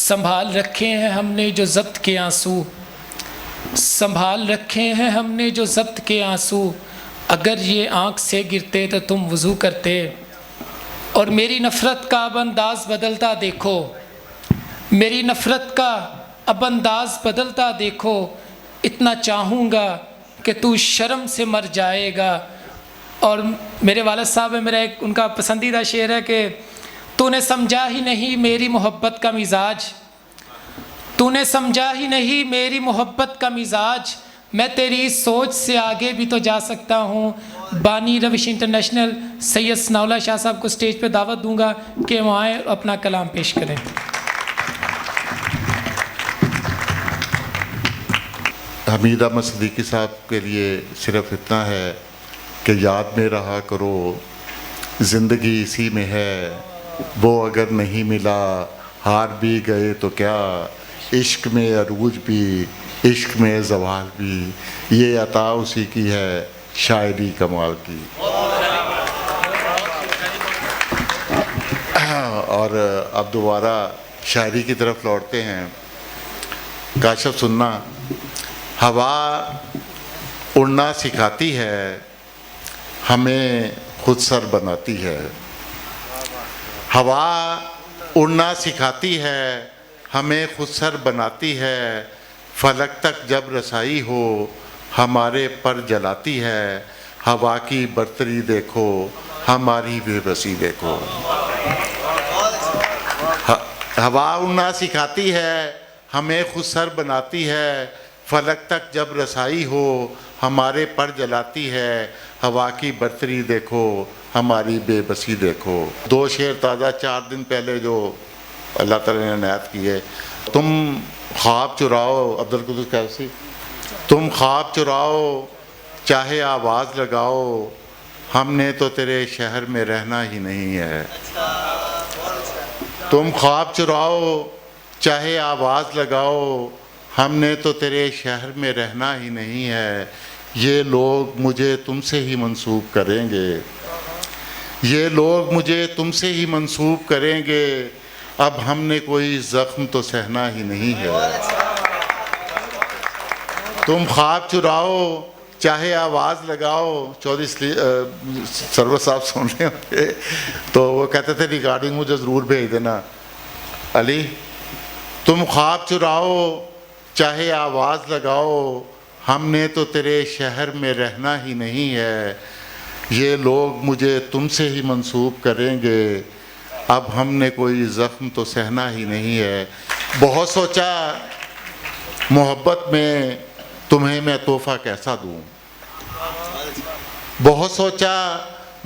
संभाल रखे हैं हमने जो ज़ब्त के आंसू, संभाल रखे हैं हमने जो ज़ब्त के आंसू। अगर ये आँख से गिरते तो तुम वज़ू करते। और मेरी नफ़रत का अब अंदाज़ बदलता देखो, मेरी नफ़रत का अब अंदाज़ बदलता देखो। इतना चाहूँगा कि तू शर्म से मर जाएगा। और मेरे वालिद साहब है, मेरा एक उनका पसंदीदा शेर है कि तूने समझा ही नहीं मेरी मोहब्बत का मिजाज, तूने समझा ही नहीं मेरी मोहब्बत का मिजाज। मैं तेरी सोच से आगे भी तो जा सकता हूँ। बानी रविश इंटरनेशनल सैयद सनाउल्लाह शाह साहब को स्टेज पे दावत दूंगा कि वो आए अपना कलाम पेश करें। हमीद अहमद सिद्दीकी साहब के लिए सिर्फ इतना है कि याद में रहा करो, ज़िंदगी इसी में है। वो अगर नहीं मिला हार भी गए तो क्या, इश्क में अरूज भी इश्क में ज़वाल भी, ये अता उसी की है शायरी कमाल की। और अब दोबारा शायरी की तरफ लौटते हैं। काशफ सुनना, हवा उड़ना सिखाती है, हमें खुद सर बनाती है। हवा उड़ना सिखाती है, हमें खुद सर बनाती है। फलक तक जब रसाई हो हमारे पर जलाती है। हवा की बर्तरी देखो, हमारी बेबसी देखो। हवा उड़ना सिखाती है, हमें खुद सर बनाती है। फलक तक जब रसाई हो हमारे पर जलाती है। हवा की बर्तरी देखो, हमारी बेबसी देखो। दो शेर ताज़ा 4 दिन पहले जो अल्लाह ताला ने इनायत की है। तुम ख्वाब चुराओ, अब्दुल कुद्दूस कैसी, तुम ख्वाब चुराओ चाहे आवाज़ लगाओ, हमने तो तेरे शहर में रहना ही नहीं है। तुम ख्वाब चुराओ चाहे आवाज़ लगाओ, हमने तो तेरे शहर में रहना ही नहीं है। ये लोग मुझे तुमसे ही मंसूब करेंगे, ये लोग मुझे तुमसे ही मंसूब करेंगे। अब हमने कोई ज़ख्म तो सहना ही नहीं है। तुम ख्वाब चुराओ चाहे आवाज़ लगाओ। चौधरी सरवर साहब सुन रहे होंगे तो वो कहते थे रिकॉर्डिंग मुझे ज़रूर भेज देना। अली, तुम ख्वाब चुराओ चाहे आवाज़ लगाओ, हमने तो तेरे शहर में रहना ही नहीं है। ये लोग मुझे तुमसे ही मंसूब करेंगे, अब हमने कोई ज़ख्म तो सहना ही नहीं है। बहुत सोचा मोहब्बत में तुम्हें मैं तोहफ़ा कैसा दूँ, बहुत सोचा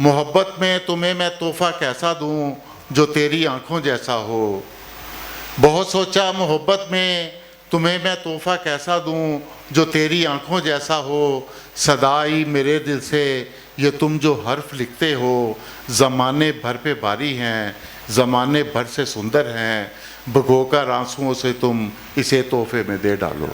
मोहब्बत में तुम्हें मैं तोहफ़ा कैसा दूँ जो तेरी आँखों जैसा हो। बहुत सोचा मोहब्बत में तुम्हें मैं तोहफ़ा कैसा दूँ जो तेरी आँखों जैसा हो। सदाई मेरे दिल से ये तुम जो हर्फ लिखते हो, ज़माने भर पे भारी हैं, ज़माने भर से सुंदर हैं। भगोकर आंसुओं से तुम इसे तोहफे में दे डालो।